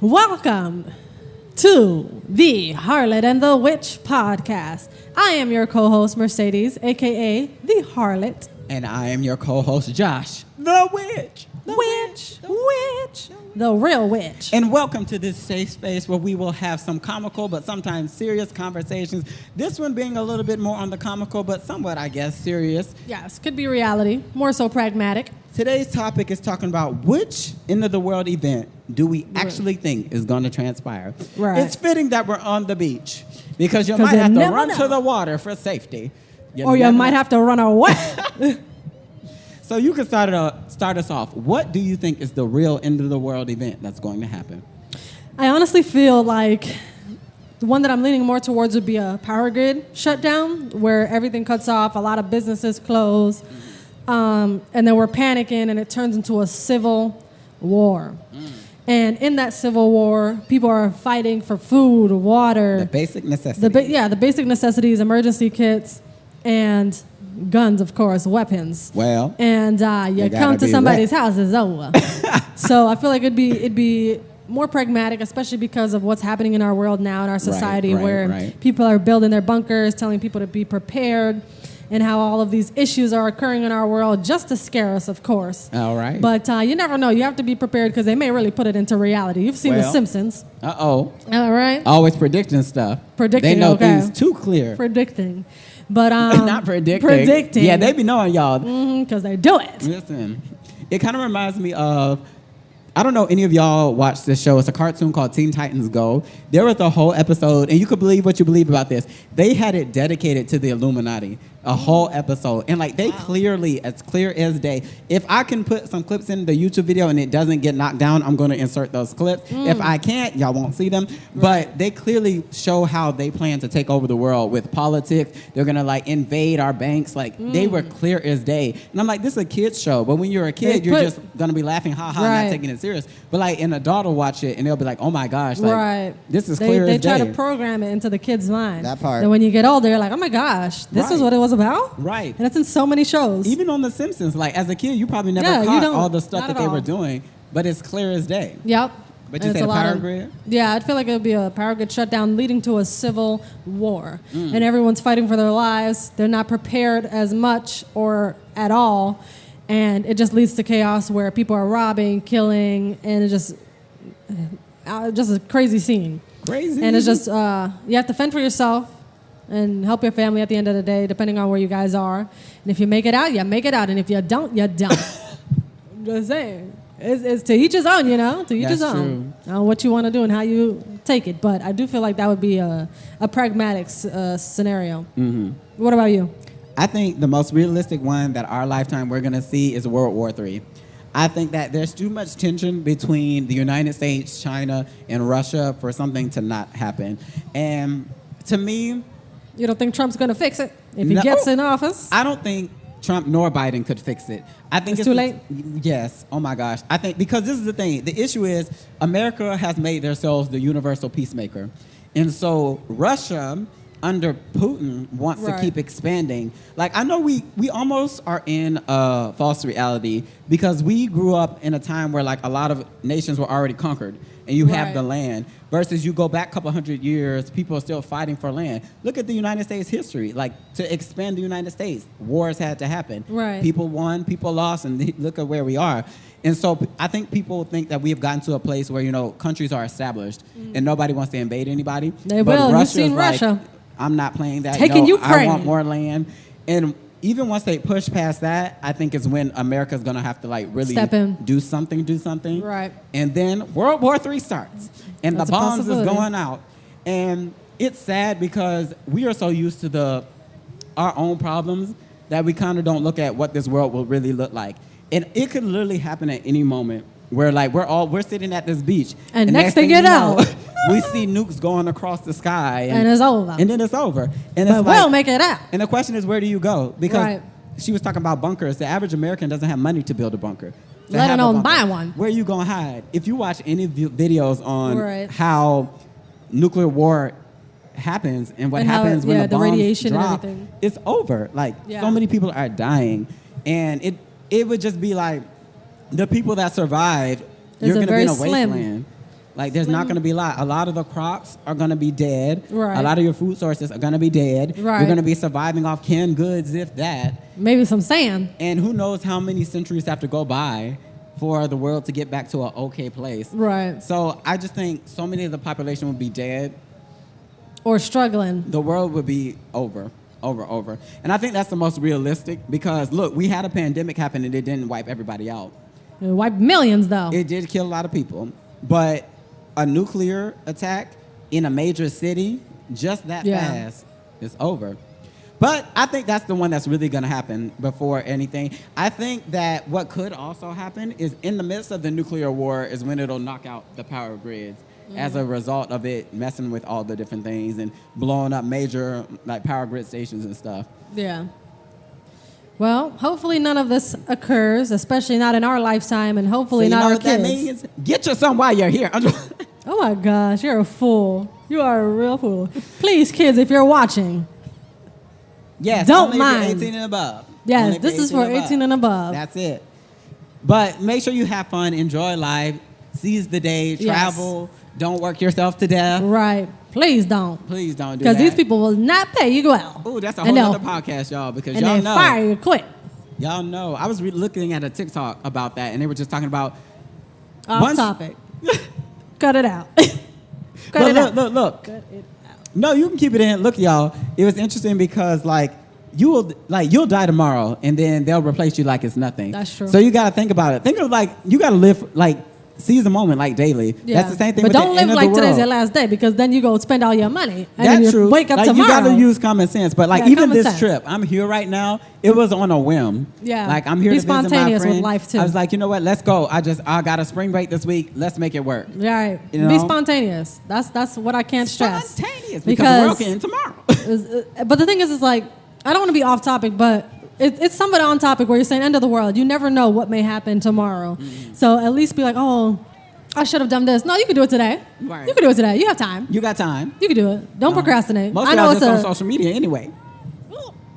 Welcome to the Harlot and the Witch podcast. I am your co-host, Mercedes, a.k.a. the Harlot. And I am your co-host, Josh, the Witch. The real witch. And welcome to this safe space where we will have some comical but sometimes serious conversations. This one being a little bit more on the comical but somewhat, I guess, serious. Yes, could be reality, more so pragmatic. Today's topic is talking about which end-of-the-world event do we actually think is going to transpire. Right. It's fitting that we're on the beach because you might have to run to the water for safety. Or you might have to run away. So you can start us off. What do you think is the real end-of-the-world event that's going to happen? I honestly feel like the one that I'm leaning more towards would be a power grid shutdown where everything cuts off, a lot of businesses close, and then we're panicking and it turns into a civil war. And in that civil war, people are fighting for food, water. The basic necessities. The basic necessities, emergency kits, and guns, of course, weapons. Well, and you come to somebody's house, it's over. So I feel like it'd be more pragmatic, especially because of what's happening in our world now, in our society, where people are building their bunkers, telling people to be prepared, and how all of these issues are occurring in our world just to scare us, of course. All right. But you never know. You have to be prepared because they may really put it into reality. You've seen The Simpsons. Uh-oh. All right. Always predicting stuff. Predicting, they know things too clear. Predicting. But not predicting. Predicting. Yeah, they be knowing, y'all. Because they do it. Listen, it kind of reminds me of, I don't know any of y'all watch this show. It's a cartoon called Teen Titans Go. There was a whole episode, and you could believe what you believe about this. They had it dedicated to the Illuminati, a whole episode. And like they clearly, as clear as day, if I can put some clips in the YouTube video and it doesn't get knocked down, I'm going to insert those clips. If I can't, y'all won't see them. But they clearly show how they plan to take over the world with politics. They're going to like invade our banks. Like they were clear as day. And I'm like, this is a kid's show. But when you're a kid, you're just going to be laughing, ha ha, not taking it serious. But like an adult will watch it and they'll be like, oh my gosh, like this is clear as day. They try to program it into the kid's mind. That part. And when you get older, you're like, oh my gosh, this is what it was about? Right. And it's in so many shows. Even on The Simpsons, like as a kid, you probably never caught all the stuff that they were doing, but it's clear as day. Yep. But you said a power grid? Yeah, I'd feel like it would be a power grid shutdown leading to a civil war. And everyone's fighting for their lives. They're not prepared as much or at all. And it just leads to chaos where people are robbing, killing, and it's just a crazy scene. Crazy. And it's just, you have to fend for yourself and help your family at the end of the day, depending on where you guys are. And if you make it out, you make it out. And if you don't, you don't. I'm just saying. It's to each his own, you know? To each his own. What you want to do and how you take it. But I do feel like that would be a pragmatic scenario. Mm-hmm. What about you? I think the most realistic one that our lifetime we're going to see is World War III. I think that there's too much tension between the United States, China, and Russia for something to not happen. And to me... You don't think Trump's going to fix it if he gets in office? I don't think Trump nor Biden could fix it. I think it's too late? Yes. Oh, my gosh. I think because this is the thing. The issue is America has made themselves the universal peacemaker. And so Russia... under Putin wants to keep expanding. Like, I know we almost are in a false reality because we grew up in a time where, like, a lot of nations were already conquered and you have the land versus you go back a couple hundred years, people are still fighting for land. Look at the United States history. Like, to expand the United States, wars had to happen. Right. People won, people lost, and look at where we are. And so I think people think that we have gotten to a place where, you know, countries are established and nobody wants to invade anybody. They will. You've seen Russia. I'm not playing that. Taking Ukraine. I want more land. And even once they push past that, I think is when America's going to have to like really step in. do something. Right. And then World War III starts. And the bombs is going out. And it's sad because we are so used to our own problems that we kind of don't look at what this world will really look like. And it could literally happen at any moment where like we're sitting at this beach. And next thing you know, we see nukes going across the sky. And it's over. And then it's over. And but we'll make it out. And the question is, where do you go? Because she was talking about bunkers. The average American doesn't have money to build a bunker. Let alone buy one. Where are you going to hide? If you watch any videos on how nuclear war happens and what happens when the bombs radiation drop, and everything. It's over. Like, so many people are dying. And it would just be like, the people that survive, you're going to be in a wasteland. Like, there's not going to be a lot. A lot of the crops are going to be dead. Right. A lot of your food sources are going to be dead. Right. You're going to be surviving off canned goods, if that. Maybe some sand. And who knows how many centuries have to go by for the world to get back to an okay place. Right. So I just think so many of the population would be dead. Or struggling. The world would be over. And I think that's the most realistic because, look, we had a pandemic happen and it didn't wipe everybody out. It wiped millions, though. It did kill a lot of people. But a nuclear attack in a major city, just that fast, is over. But I think that's the one that's really going to happen before anything. I think that what could also happen is in the midst of the nuclear war is when it'll knock out the power grids as a result of it messing with all the different things and blowing up major like power grid stations and stuff. Yeah. Well, hopefully none of this occurs, especially not in our lifetime, and hopefully not our kids. That means? Get your son while you're here. Oh my gosh, you're a fool. You are a real fool. Please, kids, if you're watching, yes, don't only mind. If you're 18 and above. Yes, only this is for 18 and above. That's it. But make sure you have fun, enjoy life, seize the day, travel, don't work yourself to death. Right. Please don't. Please don't do that. Because these people will not pay you well. Oh, that's a whole other podcast, y'all, because y'all know. And they fire you quick. Y'all know. I was looking at a TikTok about that, and they were just talking about... Off topic. Cut it out. Cut it out. Look. Cut it out. No, you can keep it in. Look, y'all, it was interesting because, you'll die tomorrow, and then they'll replace you like it's nothing. That's true. So you got to think about it. Think of, you got to live, seize the moment daily. Yeah. That's the same thing but with don't the end live of the like today's world. your last day because then you go spend all your money. And That's then you true. Wake up tomorrow. You got to use common sense. But even this sense. trip, I'm here right now. It was on a whim. Yeah. I'm here Be to visit my spontaneous friend. with life too. I was like, you know what? Let's go. I got a spring break this week. Let's make it work. Right. You know? Be spontaneous. That's what I can't stress. Spontaneous because the world can end tomorrow. But the thing is I don't want to be off topic, but it's somewhat on topic where you're saying end of the world. You never know what may happen tomorrow. Mm-hmm. So at least be like, oh, I should have done this. No, you can do it today. Right. You can do it today. You have time. You got time. You can do it. Don't procrastinate. Most of y'all just on social media anyway.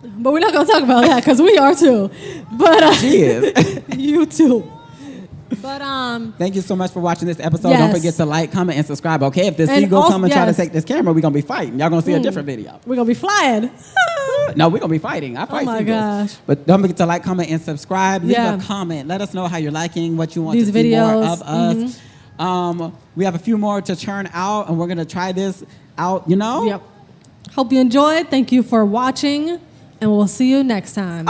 But we're not going to talk about that because we are too. But she is. You too. But thank you so much for watching this episode. Yes. Don't forget to like, comment, and subscribe. Okay, if the seagull come and try to take this camera, we're gonna be fighting. Y'all gonna see a different video. We're gonna be flying. No, we're gonna be fighting. I fight seagulls. Gosh. But don't forget to like, comment, and subscribe. Leave a comment. Let us know how you're liking, what you want These to see videos. more of us. We have a few more to churn out, and we're gonna try this out. Yep. Hope you enjoyed. Thank you for watching, and we'll see you next time.